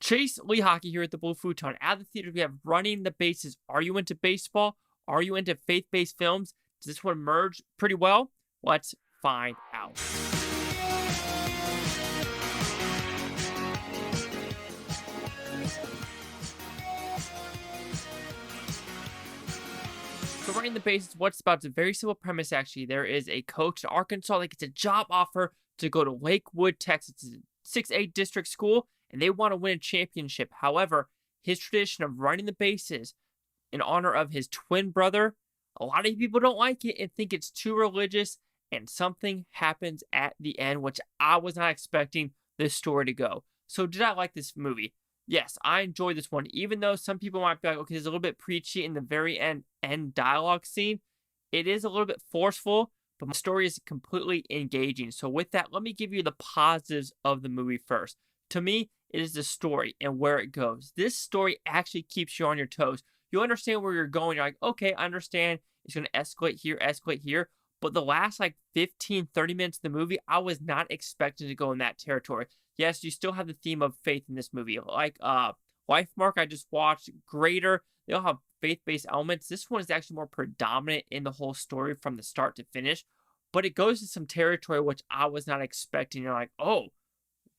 Chase Lee Hockey here at the Blue Futon. At the theater, we have Running the Bases. Are you into baseball? Are you into faith-based films? Does this one merge pretty well? Let's find out. So Running the Bases, what's about? It's a very simple premise, actually. There is a coach in Arkansas that gets a job offer to go to Lakewood, Texas. It's a 6A district school, and they want to win a championship. However, his tradition of running the bases in honor of his twin brother, a lot of people don't like it and think it's too religious, and something happens at the end, which I was not expecting this story to go. So did I like this movie? Yes, I enjoyed this one, even though some people might be like, okay, it's a little bit preachy in the very end dialogue scene. It is a little bit forceful, but my story is completely engaging. So with that, let me give you the positives of the movie first. To me, it is the story and where it goes. This story actually keeps you on your toes. You understand where you're going. You're like, okay, I understand it's going to escalate here. But the last 15, 30 minutes of the movie, I was not expecting to go in that territory. Yes, you still have the theme of faith in this movie. Like Life Mark I just watched, Greater, they all have faith-based elements. This one is actually more predominant in the whole story from the start to finish. But it goes to some territory which I was not expecting. You're like, oh,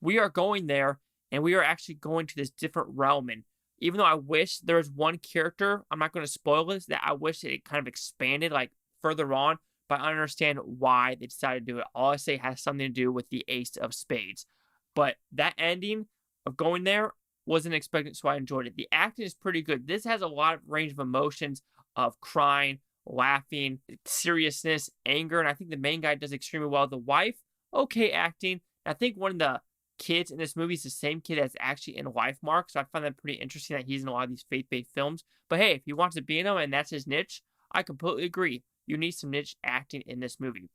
we are going there, and we are actually going to this different realm. And even though I wish there was one character, I'm not going to spoil this, that I wish it kind of expanded further on, but I understand why they decided to do it. All I say has something to do with the Ace of Spades. But that ending of going there wasn't expected, so I enjoyed it. The acting is pretty good. This has a lot of range of emotions of crying, laughing, seriousness, anger, and I think the main guy does extremely well. The wife, okay acting. I think one of the kids in this movie is the same kid that's actually in Life Mark, so I find that pretty interesting that he's in a lot of these faith-based films. But hey, if he wants to be in them and that's his niche, I completely agree. You need some niche acting in this movie.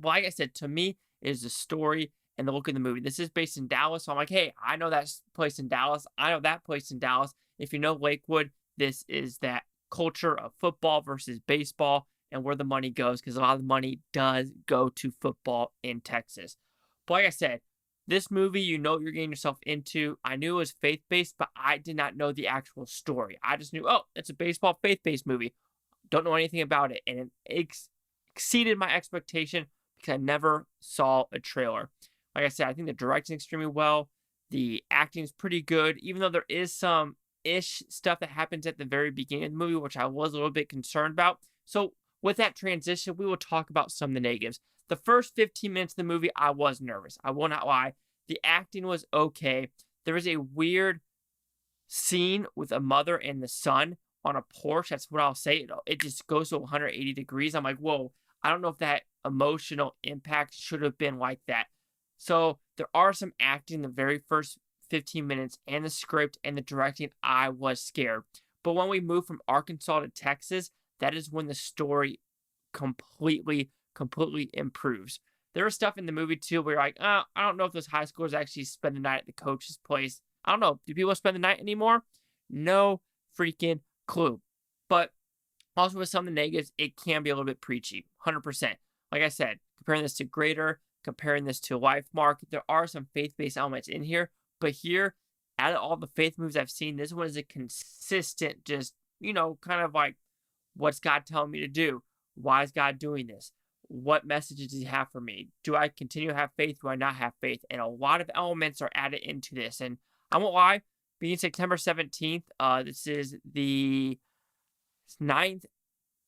Like I said, to me, it is the story and the look of the movie. This is based in Dallas, so I'm like, hey, I know that place in Dallas. I know that place in Dallas. If you know Lakewood, this is that culture of football versus baseball and where the money goes, because a lot of the money does go to football in Texas. But like I said, this movie, you know what you're getting yourself into. I knew it was faith-based, but I did not know the actual story. I just knew, oh, it's a baseball faith-based movie. Don't know anything about it. And it exceeded my expectation because I never saw a trailer. Like I said, I think the directing extremely well. The acting is pretty good, even though there is some stuff that happens at the very beginning of the movie, which I was a little bit concerned about. So with that transition, we will talk about some of the negatives. The first 15 minutes of the movie, I was nervous. I will not lie. The acting was okay. There was a weird scene with a mother and the son on a porch. That's what I'll say. It just goes to 180 degrees. I'm like, whoa, I don't know if that emotional impact should have been like that. So there are some acting in the very first 15 minutes, and the script and the directing, I was scared. But when we move from Arkansas to Texas, that is when the story completely improves. There was stuff in the movie too where you're like, I don't know if those high schoolers actually spend the night at the coach's place. I don't know. Do people spend the night anymore? No freaking clue. But also with some of the negatives, it can be a little bit preachy. 100%. Like I said, comparing this to Greater, comparing this to Life Mark, there are some faith-based elements in here. But here, out of all the faith movies I've seen, this one is a consistent, just, kind of like, what's God telling me to do? Why is God doing this? What messages does he have for me? Do I continue to have faith? Do I not have faith? And a lot of elements are added into this. And I won't lie, being September 17th, this is the 9th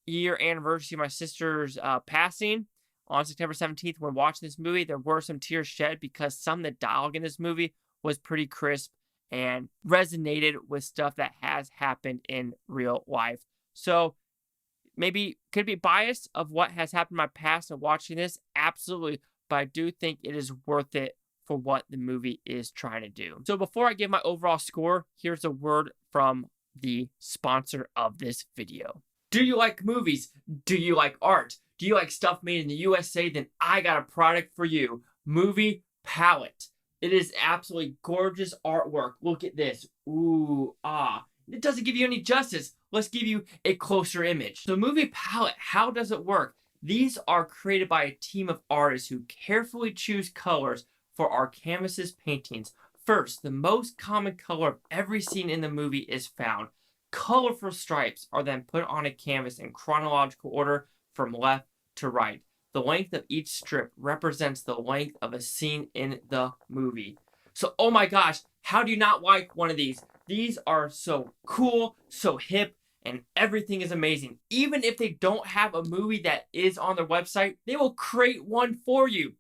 year anniversary of my sister's passing. On September 17th, when watching this movie, there were some tears shed because some of the dialogue in this movie was pretty crisp and resonated with stuff that has happened in real life. So maybe could be biased of what has happened in my past and watching this, absolutely, but I do think it is worth it for what the movie is trying to do. So before I give my overall score, here's a word from the sponsor of this video. Do you like movies? Do you like art? Do you like stuff made in the USA? Then I got a product for you. Movie Palette. It is absolutely gorgeous artwork. Look at this. Ooh, ah. It doesn't give you any justice. Let's give you a closer image. So Movie Palette, how does it work? These are created by a team of artists who carefully choose colors for our canvases paintings, First, the most common color of every scene in the movie is found. Colorful stripes are then put on a canvas in chronological order from left to right. The length of each strip represents the length of a scene in the movie. So, oh my gosh, how do you not like one of these? These are so cool, so hip, and everything is amazing. Even if they don't have a movie that is on their website, they will create one for you.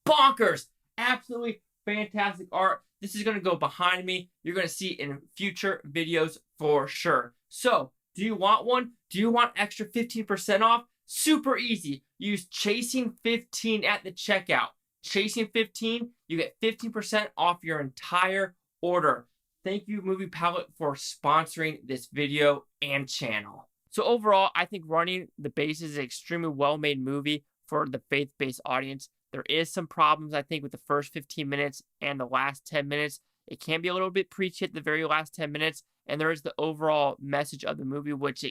Bonkers! Absolutely fantastic art. This is going to go behind me. You're going to see it in future videos for sure. So, do you want one? Do you want extra 15% off? Super easy. Use Chasing 15 at the checkout. Chasing 15, you get 15% off your entire order. Thank you, Movie Palette, for sponsoring this video and channel. So overall, I think Running the Bases is an extremely well-made movie for the faith-based audience. There is some problems, I think, with the first 15 minutes and the last 10 minutes. It can be a little bit preachy at the very last 10 minutes, and there is the overall message of the movie, which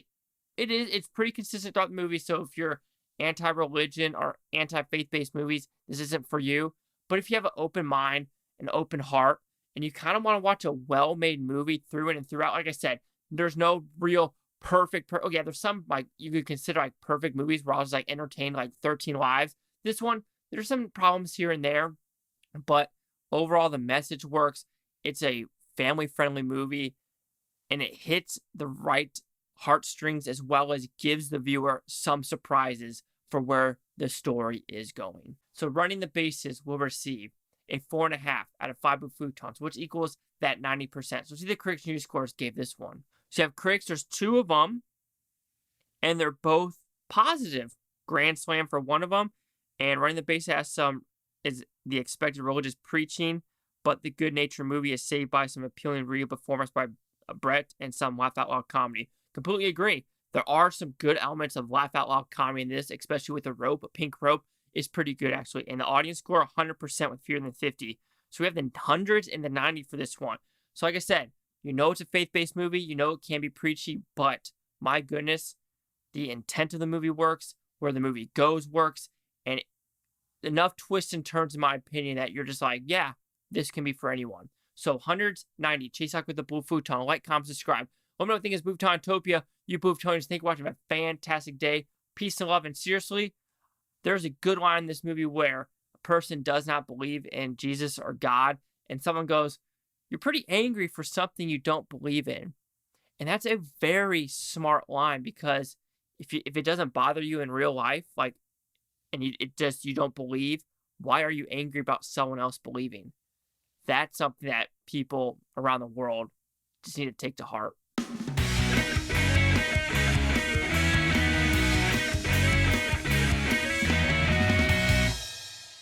it's pretty consistent throughout the movie. So if you're anti-religion or anti-faith-based movies, this isn't for you. But if you have an open mind, an open heart, and you kind of want to watch a well-made movie through and throughout, like I said, there's no real perfect. Okay, there's some like you could consider like perfect movies where I was like entertained like 13 Lives. This one, there's some problems here and there, but overall the message works. It's a family-friendly movie, and it hits the right heartstrings as well as gives the viewer some surprises for where the story is going. So Running the Bases will receive a 4.5 out of 5 Futons, which equals that 90%. So see the critics and user scores gave this one. So you have critics, there's 2 of them, and they're both positive. Grand slam for one of them, and Running the Bases has some is the expected religious preaching, but the good-natured movie is saved by some appealing real performance by Brett and some laugh-out-loud comedy. Completely agree. There are some good elements of laugh-out-loud comedy in this, especially with the rope. Pink rope is pretty good, actually. And the audience score, 100% with fewer than 50. So we have the hundreds and the 90 for this one. So like I said, you know it's a faith-based movie. You know it can be preachy, but my goodness, the intent of the movie works, where the movie goes works, and enough twists and turns, in my opinion, that you're just like, yeah, this can be for anyone. So hundreds, 90. Chase Hawk with the Blue Futon. Like, comment, subscribe. One more thing is Buftonian-topia. You Buftonians, thank you for watching. Have a fantastic day. Peace and love. And seriously, there's a good line in this movie where a person does not believe in Jesus or God, and someone goes, you're pretty angry for something you don't believe in. And that's a very smart line, because if it doesn't bother you in real life, like, and you don't believe, why are you angry about someone else believing? That's something that people around the world just need to take to heart.